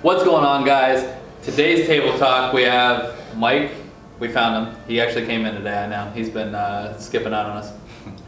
What's going on, guys? Today's table talk, we have Mike. We found him. He actually came in today, I know. He's been skipping out on us.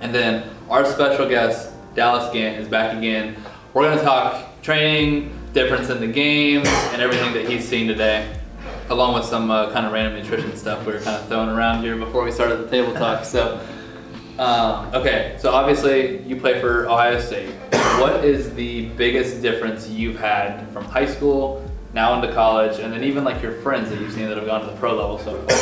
And then our special guest, Dallas Gant, is back again. We're going to talk training, difference in the game, and everything that he's seen today, along with some kind of random nutrition stuff we were kind of throwing around here before we started the table talk. So, okay, so obviously you play for Ohio State. What is the biggest difference you've had from high school now into college, and then even like your friends that you've seen that have gone to the pro level so far?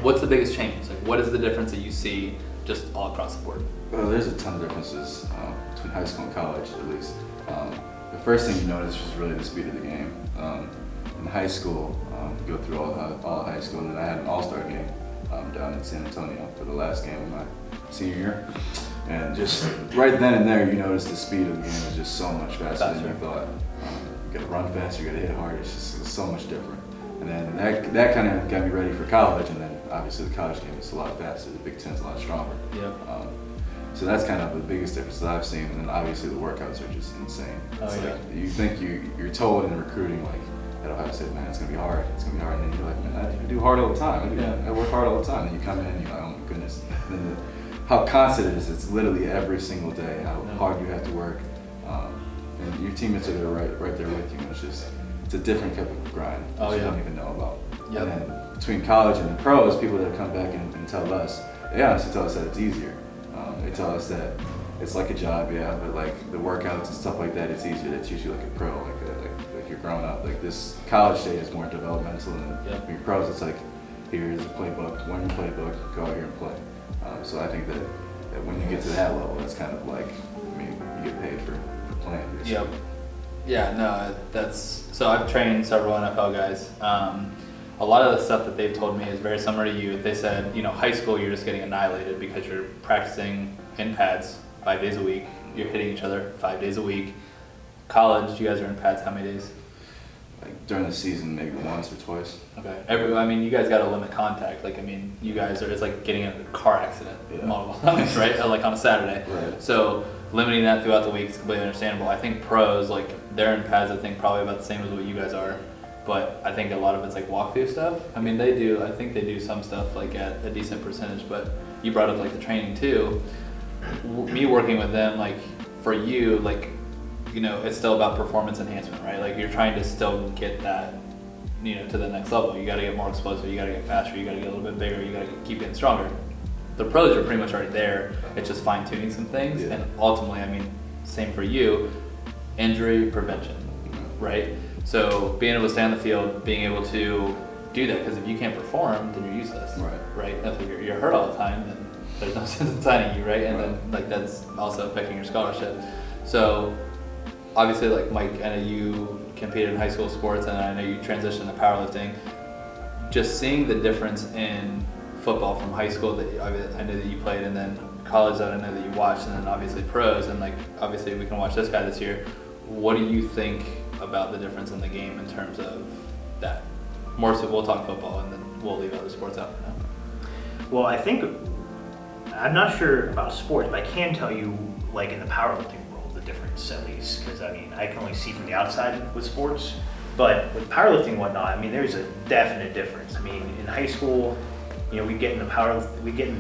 What's the biggest change? Like, what is the difference that you see just all across the board? Well, there's a ton of differences between high school and college, at least. The first thing you notice is really the speed of the game. In high school, you go through all high school, and then I had an all-star game down in San Antonio for the last game of my senior year. And just right then and there, you notice the speed of the game is just so much faster than you thought. You gotta run faster, you gotta hit hard, it's so much different. And then that kind of got me ready for college, and then obviously the college game is a lot faster, the Big Ten's a lot stronger. Yep. So that's kind of the biggest difference that I've seen, and then obviously the workouts are just insane. It's like, you think you're told in recruiting, like at Ohio State, man, it's gonna be hard, and then you're like, man, I do hard all the time, I work hard all the time, and you come in and you're like, oh my goodness. And then how constant it is, it's literally every single day, how hard you have to work, and your teammates are there right there with you, and it's a different type of grind that you don't even know about. Yep. And then between college and the pros, people that come back and tell us, they honestly tell us that it's easier. They tell us that it's like a job, but like the workouts and stuff like that, it's easier. It's usually like a pro, like you're growing up. Like this college stage is more developmental, and when you're pros, it's like, here's a playbook, learn your playbook, go out here and play. So I think that when you get to that level, it's kind of like, I mean, you get paid for playing. Basically. Yep. Yeah, no, so I've trained several NFL guys. A lot of the stuff that they've told me is very similar to you. They said, high school, you're just getting annihilated because you're practicing in pads 5 days a week. You're hitting each other 5 days a week. College, you guys are in pads how many days? Like during the season, maybe once or twice. Okay. You guys got to limit contact. You guys are, it's like getting in a car accident multiple times, right? Like on a Saturday. Right. So limiting that throughout the week is completely understandable. I think pros, they're in pads, I think probably about the same as what you guys are. But I think a lot of it's like walkthrough stuff. I think they do some stuff at a decent percentage, but you brought up the training too. Me working with them, for you, it's still about performance enhancement, right? You're trying to still get that, to the next level. You gotta get more explosive, you gotta get faster, you gotta get a little bit bigger, you gotta keep getting stronger. The pros are pretty much already there. It's just fine tuning some things. And ultimately, same for you, injury prevention, right? So being able to stay on the field, being able to do that, because if you can't perform, then you're useless, right? If you're hurt all the time, then there's no sense in signing you, right? And then that's also affecting your scholarship. So obviously, Mike, I know you competed in high school sports, and I know you transitioned to powerlifting. Just seeing the difference in football from high school that I know that you played, and then college that I know that you watched, and then obviously pros, and obviously we can watch this guy this year. What do you think about the difference in the game in terms of that? More so, we'll talk football, and then we'll leave other sports out for now. Well, I think, I'm not sure about sports, but I can tell you, in the powerlifting world, the difference at least, because I can only see from the outside with sports, but with powerlifting and whatnot, there's a definite difference. In high school, we get in the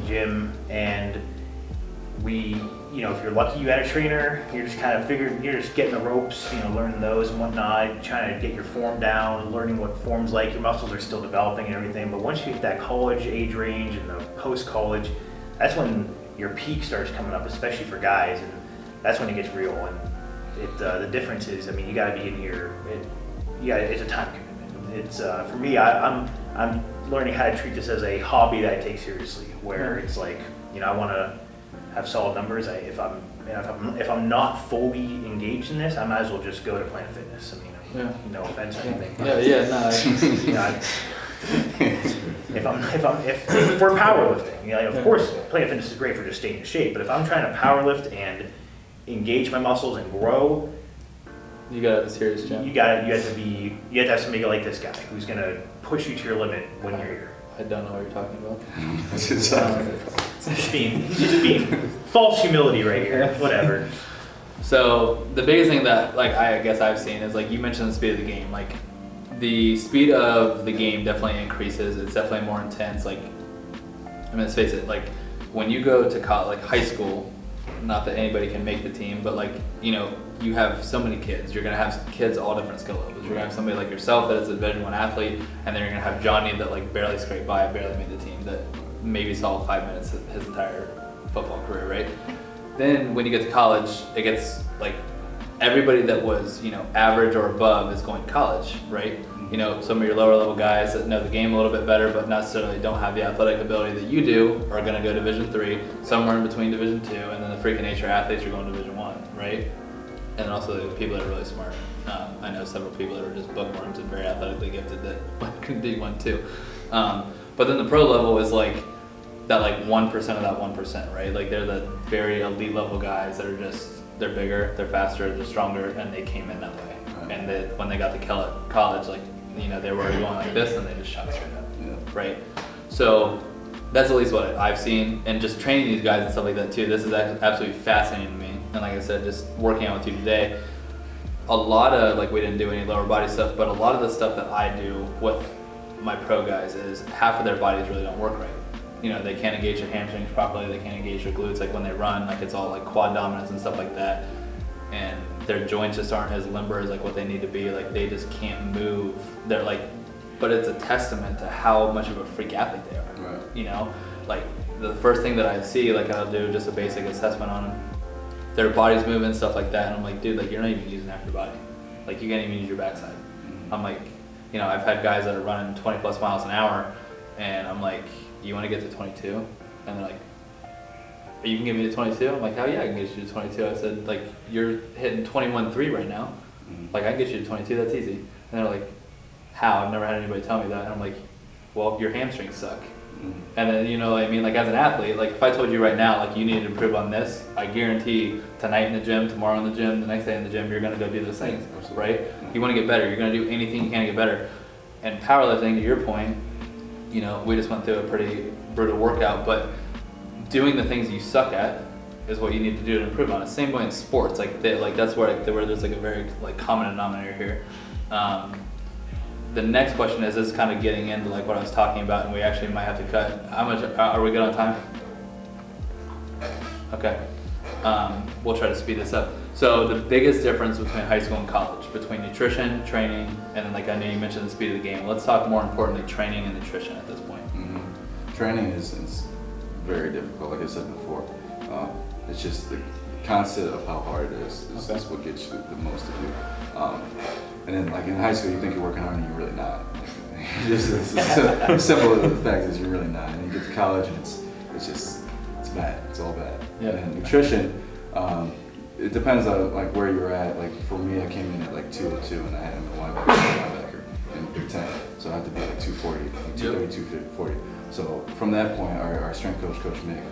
gym, and we, if you're lucky you had a trainer, you're just kind of you're just getting the ropes, learning those and whatnot, trying to get your form down, learning what form's like. Your muscles are still developing and everything, but once you hit that college age range and the post-college, that's when your peak starts coming up, especially for guys, and that's when it gets real. And the difference is, you got to be in here. It's a time commitment. It's for me, I'm learning how to treat this as a hobby that I take seriously, where it's I want to have solid numbers. If I'm not fully engaged in this, I might as well just go to Planet Fitness. No offense or anything. If we're powerlifting, of course Planet Fitness is great for just staying in shape. But if I'm trying to powerlift and engage my muscles and grow, you got to have a serious gym. You have to have somebody like this guy who's gonna push you to your limit when you're here. I don't know what you're talking about. Just being false humility right here. Whatever. So the biggest thing that like I guess I've seen is like you mentioned the speed of the game. Like the speed of the game definitely increases. It's definitely more intense. Like I mean, let's face it. Like when you go to college, like high school, not that anybody can make the team, but like you know you have so many kids. You're gonna have kids all different skill levels. You're gonna have somebody like yourself that is a Division I athlete, and then you're gonna have Johnny that like barely scraped by, barely made the team, that maybe saw 5 minutes of his entire football career, right? Then when you get to college, it gets like everybody that was, you know, average or above is going to college, right? You know, some of your lower level guys that know the game a little bit better but not necessarily don't have the athletic ability that you do are going to go Division III, somewhere in between Division II, and then the freaking nature athletes are going to Division I, right? And also the people that are really smart. I know several people that are just bookworms and very athletically gifted that can do one too. But then the pro level is like that, like 1% of that 1%, right? Like they're the very elite level guys that are just, they're bigger, they're faster, they're stronger, and they came in that way. Right. And that when they got to college, like, you know, they were already going like this and they just shot straight up, right? So that's at least what I've seen, and just training these guys and stuff like that too. This is absolutely fascinating to me. And like I said, just working out with you today, a lot of, like we didn't do any lower body stuff, but a lot of the stuff that I do with my pro guys is half of their bodies really don't work right. You know, they can't engage their hamstrings properly, they can't engage their glutes, like when they run, like it's all like quad dominance and stuff like that. And their joints just aren't as limber as like what they need to be, like they just can't move. They're like, but it's a testament to how much of a freak athlete they are. Right. You know, like the first thing that I see, like I'll do just a basic assessment on them, their body's moving, stuff like that, and I'm like, dude, like you're not even using half your body. Like you can't even use your backside. I'm like, you know, I've had guys that are running 20 plus miles an hour, and I'm like, you want to get to 22? And they're like, you can give me the 22? I'm like, hell yeah, I can get you to 22. I said, like, you're hitting 21.3 right now. Like, I can get you to 22, that's easy. And they're like, how? I've never had anybody tell me that. And I'm like, well, your hamstrings suck. And then, you know, I mean, like as an athlete, like if I told you right now, like you need to improve on this, I guarantee tonight in the gym, tomorrow in the gym, the next day in the gym, you're going to go do those things, right? You want to get better. You're going to do anything you can to get better. And powerlifting, to your point, you know, we just went through a pretty brutal workout, but doing the things you suck at is what you need to do to improve on it. Same way in sports, like that's where there's like a very like common denominator here. The next question is this kind of getting into like what I was talking about, and we actually might have to cut. How much are we good on time? Okay. We'll try to speed this up. So the biggest difference between high school and college, between nutrition, training, and then like I know you mentioned the speed of the game. Let's talk more importantly training and nutrition at this point. Training is very difficult, like I said before. It's just the concept of how hard it is what gets you the most to do. And then like in high school, you think you're working hard and you're really not. It's simple as the fact is you're really not. And you get to college and it's bad. It's all bad. Yeah. And nutrition, it depends on like where you're at. Like for me, I came in at like 202 and I had a linebacker in Big Ten, so I had to be like 240, like 230, 240. So from that point, our strength coach, Coach Mick,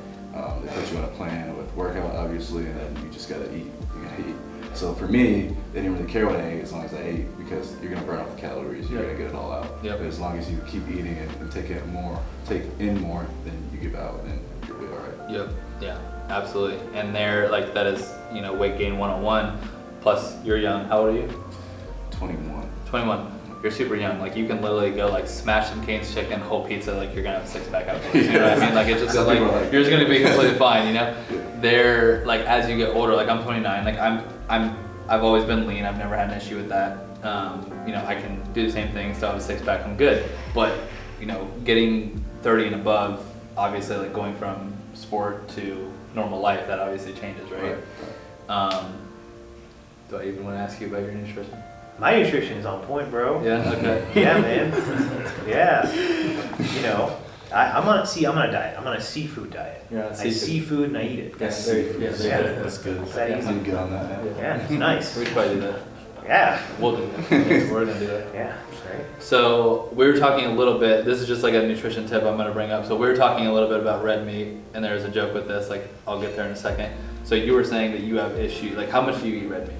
they put you on a plan with workout, obviously, and then you just gotta eat. You gotta eat. So for me, they didn't really care what I ate as long as I ate, because you're gonna burn off the calories. You're gonna get it all out. But as long as you keep eating it and take in more, then you give out, and you'll be all right. Yep. Yeah. Absolutely. And there, like that is, you know, weight gain 101. Plus, you're young. How old are you? 21. 21. You're super young. Like you can literally go like smash some Cane's chicken, whole pizza, like you're gonna have a six-pack afterwards. You know what I mean? Like it's just like you're just gonna be completely fine. You know? They're like as you get older. Like I'm 29. Like I've always been lean. I've never had an issue with that. You know, I can do the same thing. Still have a six-pack. I'm good. But you know, getting 30 and above, obviously, like going from sport to normal life, that obviously changes, right? Do I even want to ask you about your nutrition? My nutrition is on point, bro. Yeah. Okay. Yeah, man. Yeah. You know, I'm on a diet. I'm on a seafood diet. You're on a I seafood and I eat it. That's that's good. That easy. Good on that. Yeah, it's nice. We should probably do that. Yeah. We'll do that. Yeah, we're gonna do that. Yeah. Right. So we were talking a little bit. This is just like a nutrition tip I'm gonna bring up. So we were talking a little bit about red meat, and there's a joke with this. Like I'll get there in a second. So you were saying that you have issues. Like how much do you eat red meat?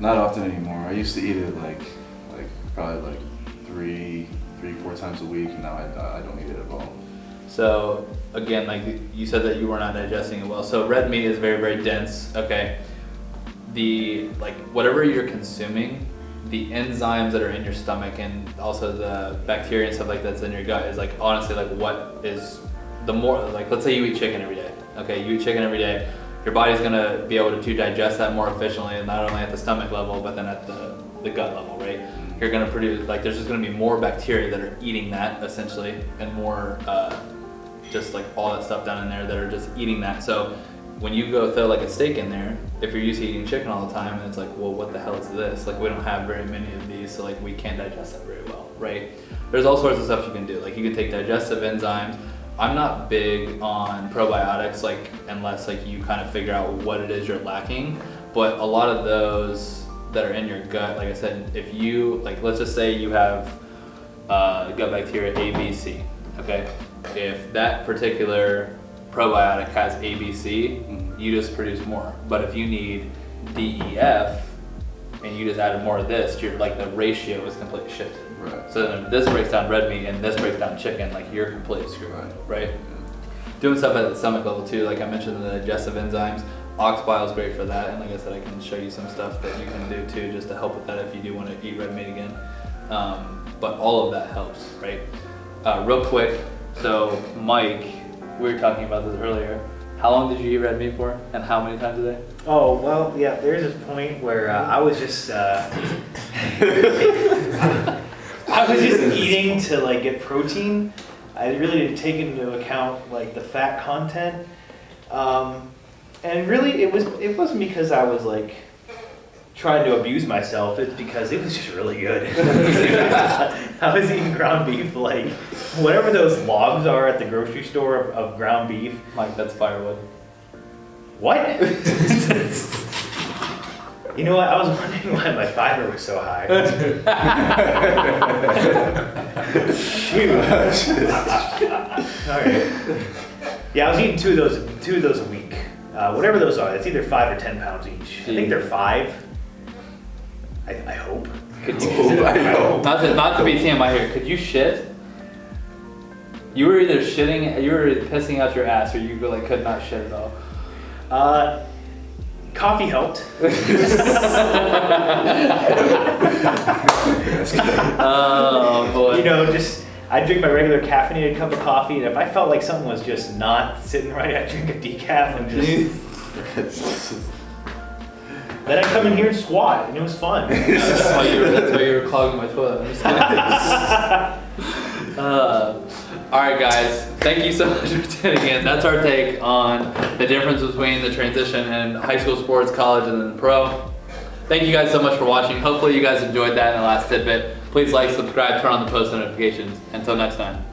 Not often anymore. I used to eat it like probably like three, 4 times a week. Now I don't eat it at all. So again, like you said that you were not digesting it well. So red meat is very, very dense. Okay. like whatever you're consuming, the enzymes that are in your stomach and also the bacteria and stuff like that's in your gut is like honestly like what is the more, like let's say you eat chicken every day. Okay, you eat chicken every day, your body's gonna be able to digest that more efficiently, and not only at the stomach level but then at the gut level, right? You're gonna produce, like there's just gonna be more bacteria that are eating that essentially, and more just like all that stuff down in there that are just eating that. So when you go throw like a steak in there, if you're used to eating chicken all the time, and it's like, well, what the hell is this? Like we don't have very many of these, so like we can't digest that very well, right? There's all sorts of stuff you can do. Like you can take digestive enzymes. I'm not big on probiotics, like unless like you kind of figure out what it is you're lacking. But a lot of those that are in your gut, like I said, if you, like let's just say you have gut bacteria A, B, C, okay? If that particular probiotic has A, B, C, you just produce more. But if you need D, E, F, and you just added more of this, you're like the ratio is completely shifted. Right. So then if this breaks down red meat and this breaks down chicken, like you're completely screwed, right? Doing stuff at the stomach level too, like I mentioned the digestive enzymes, ox bile is great for that, and like I said, I can show you some stuff that you can do too just to help with that if you do want to eat red meat again. But all of that helps, right? Real quick, so Mike, we were talking about this earlier. How long did you eat red meat for, and how many times a day? Oh, well, yeah, there's this point where I was just eating to like get protein. I really didn't take into account like the fat content. And really it wasn't because I was like trying to abuse myself, it's because it was just really good. I was eating ground beef, like whatever those logs are at the grocery store of ground beef. Mike, that's firewood. What? You know what? I was wondering why my fiber was so high. Shoot. All right. Yeah, I was eating two of those a week. Whatever those are, it's either 5 or 10 pounds each. I think they're 5. I hope. Could you, not to be TMI here, could you shit? You were either pissing out your ass, or you like could not shit at all. Coffee helped. Oh boy. You know, just I drink my regular caffeinated cup of coffee, and if I felt like something was just not sitting right, I'd drink a decaf and just. Then I'd come in here and squat, and it was fun. That's why you were clogging my toilet. I'm just kidding. All right, guys. Thank you so much for tuning in. That's our take on the difference between the transition in high school sports, college, and then pro. Thank you guys so much for watching. Hopefully you guys enjoyed that in the last tidbit. Please like, subscribe, turn on the post notifications. Until next time.